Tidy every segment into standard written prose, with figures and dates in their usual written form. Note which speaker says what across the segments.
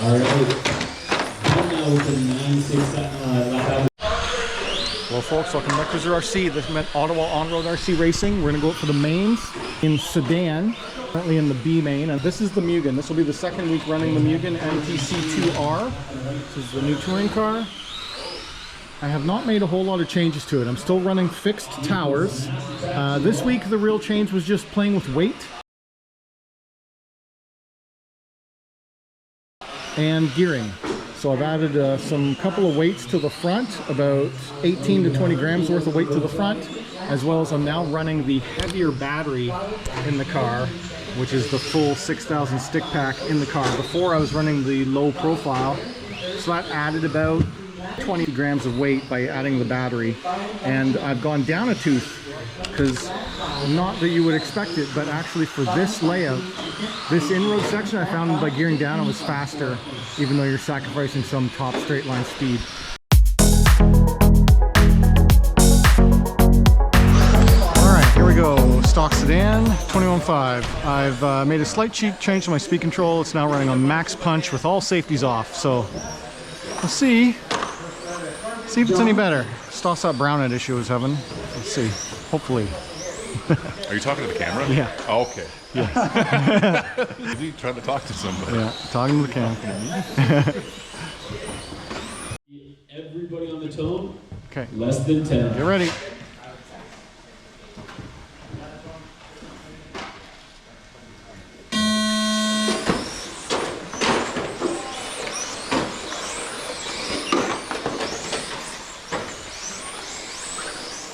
Speaker 1: All right. Now with the 9.6 lap average.
Speaker 2: Well, folks, welcome to Netcruzer RC. This meant Ottawa On-Road RC Racing. We're going to go out for the mains in Sedan, currently in the B main. And this is the Mugen. This will be the second week running the Mugen MTC2R. This is the new touring car. I have not made a whole lot of changes to it. I'm still running fixed towers. This week, the real change was just playing with weight and gearing. So I've added some couple of weights to the front, about 18 to 20 grams worth of weight to the front, as well as I'm now running the heavier battery in the car, which is the full 6,000 stick pack in the car. Before I was running the low profile, so that added about 20 grams of weight by adding the battery. And I've gone down a tooth, because not that you would expect it, but actually for this layout, this in-road section, I found by gearing down it was faster, even though you're sacrificing some top straight line speed. Alright, here we go. Stock sedan, 21.5. I've made a slight change to my speed control. It's now running on max punch with all safeties off. So we'll see if it's any better. Stops that brownout issue I was having. Let's see. Hopefully.
Speaker 3: Are you talking to the camera?
Speaker 2: Yeah.
Speaker 3: Oh, okay.
Speaker 2: Yeah.
Speaker 3: Is he trying to talk to somebody?
Speaker 2: Yeah, talking to the camera.
Speaker 1: Everybody on the tone.
Speaker 2: Okay.
Speaker 1: Less than 10.
Speaker 2: Get ready.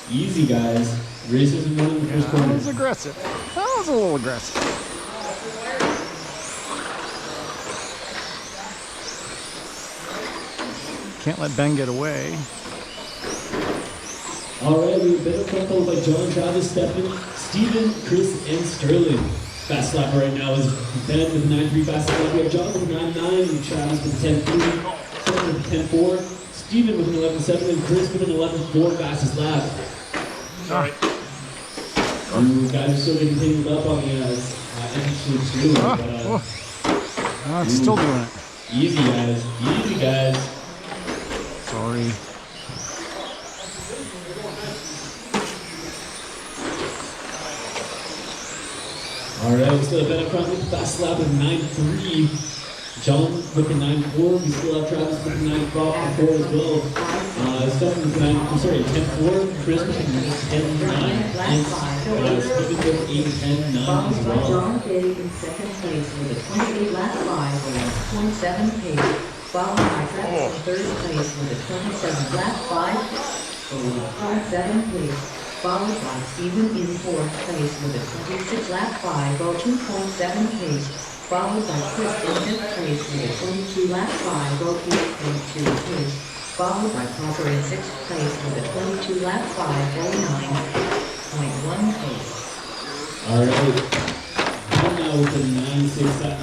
Speaker 1: Easy, guys. Racers and winning the first corner.
Speaker 2: That was aggressive. That was a little aggressive. Can't let Ben get away.
Speaker 1: All right, we've been followed by John, Travis, Stephen, Chris, and Sterling. Fast lap right now is Ben with 9.3 fastest lap. We have John with 9.9, and Travis with 10.3, Sterling with 10.4, Stephen with an 11.7, and Chris with an 11.4 fastest lap.
Speaker 2: Sorry.
Speaker 1: You guys are still getting tangled up on the MTC2, but
Speaker 2: It's still doing it.
Speaker 1: Easy, guys. Easy, guys.
Speaker 2: Sorry.
Speaker 1: All right, we still have Ben up front with the fast lap of 9.3. John with the 9.4. We still have Travis with the 9.4 as well. Stephen with the 10.4. Chris with the 10.9. And Stephen with 8.10.9 as well.
Speaker 4: John Big in second place with a 28 lap 5 with a 0.7 pace, followed by Travis in third place with a 27 lap 5 with a 0.7 pace, followed by Stephen in fourth place with a 26 lap 5 or 2.7 pace, followed by Chris in fifth place with a 22 lap 5 or 8.2 pace, followed by Parker in sixth place with a 22 lap 5 or 9.1 pace.
Speaker 1: All right. Now with the 9.6 lap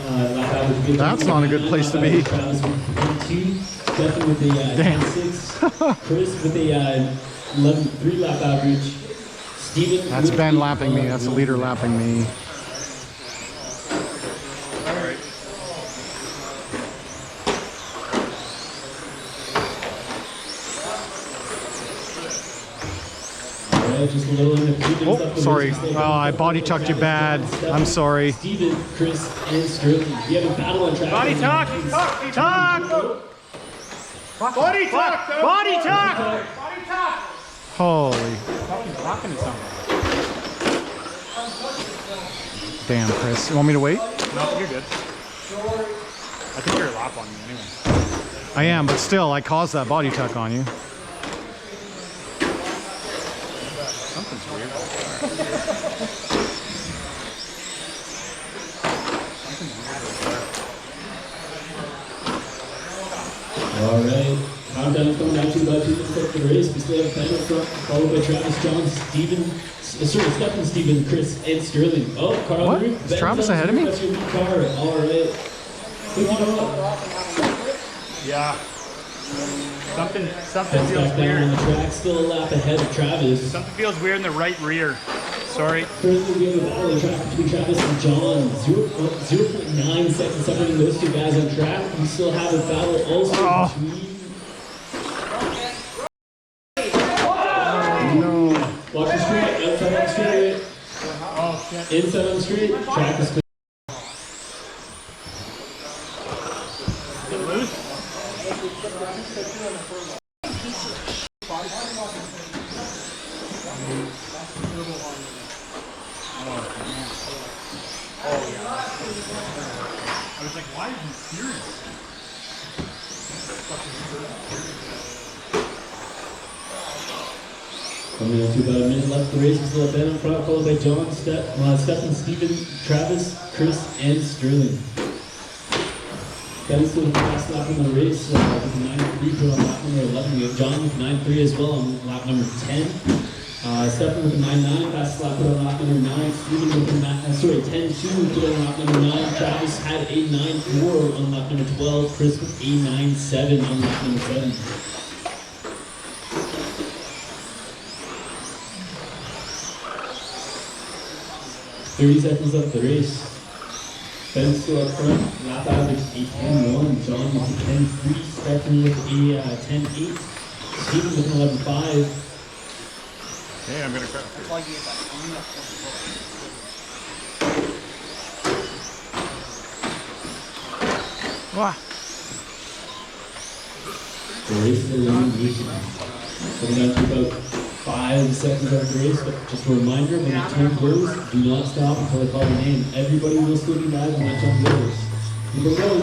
Speaker 1: average.
Speaker 2: That's not a good place to be.
Speaker 1: Travis with 2, Stephen with the 10.6, Chris with the 11.3 lap average. Stephen.
Speaker 2: That's Ben lapping me. That's the leader lapping me.
Speaker 1: Just a little in the
Speaker 2: Oh, sorry. Oh, I body tucked you bad. I'm sorry.
Speaker 1: Stephen, Chris, and Sterling. We have a battle on track.
Speaker 5: Body tuck! Tuck! Body tuck! Body tuck! Body tuck!
Speaker 2: Holy.
Speaker 5: Fucking talking to someone.
Speaker 2: Damn, Chris. You want me to wait?
Speaker 5: No, you're good. I think you're a lap on me anyway.
Speaker 2: I am, but still, I caused that body tuck on you.
Speaker 5: Something's weird.
Speaker 1: All right. Countdown's going down to about 2 minutes after the race. We still have Ben up front, followed by Travis, John, Stephen, Stephen, Chris, and Sterling. Oh, car on the roof.
Speaker 2: Is Travis ahead of me?
Speaker 1: That's your new car. All right.
Speaker 5: Yeah. Something
Speaker 1: Ben's
Speaker 5: feels
Speaker 1: back down on
Speaker 5: weird.
Speaker 1: the track, still a lap ahead of Travis.
Speaker 5: Something feels weird in the right rear. Sorry.
Speaker 1: Currently, we have a battle of track between Travis and John. 0.9 seconds separating those two guys on track. We still have a battle also between. Watch the straight, outside on the straight. Inside on the straight, track is clear.
Speaker 5: I was like, why are you serious?
Speaker 1: Coming up to about a minute left the race. We still have Ben in front, followed by John, Stephen, Steven, Travis, Chris, and Sterling. Ben is still the fast lap in the race with a 9.3 put on lap number 11. We have John with 9.3 as well on lap number 10. Stephen with a 9.9, fast lap put on lap number 9. Steven with a 10.2 put on lap number 9. Travis had a 9.4 on lap number 12. Chris with a 9.7 on lap number 7. 30 seconds left the race. Ben still up front. Lap average a 10.1. John with a 10.3. Stephen with a 10.8. Steven with an 11.5.
Speaker 3: Hey, I'm gonna crack.
Speaker 5: Wow.
Speaker 1: The race is elimination. Coming down to about 5 seconds of the race, but just a reminder, when that turn goes, do not stop until I call your name. Everybody will still be live when that turn goes. Keep it going.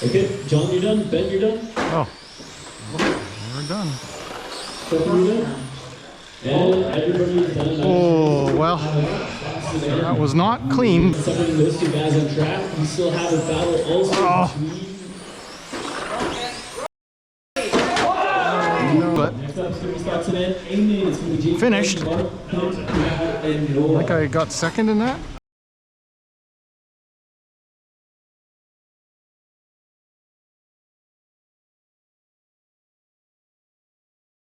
Speaker 1: Okay, John, you're done. Ben, you're done.
Speaker 5: Oh. We're done.
Speaker 1: Stephen, you're done. And everybody is done.
Speaker 2: Oh, well, that was not clean.
Speaker 1: Separating those two guys on track, we still have a battle also between.
Speaker 2: But
Speaker 1: Next up, Steven starts it in. Amy is going to be
Speaker 2: finished.
Speaker 1: and
Speaker 2: I think I got second in that.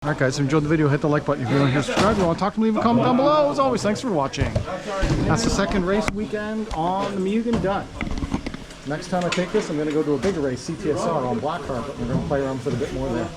Speaker 2: Alright guys, if you enjoyed the video, hit the like button. If you want to subscribe, you want to talk to me, leave a comment down below. As always, thanks for watching. That's the second race weekend on the Mugen done. Next time I take this, I'm going to go to a bigger race, CTSR on Black Carpet. We're going to play around with it a bit more there.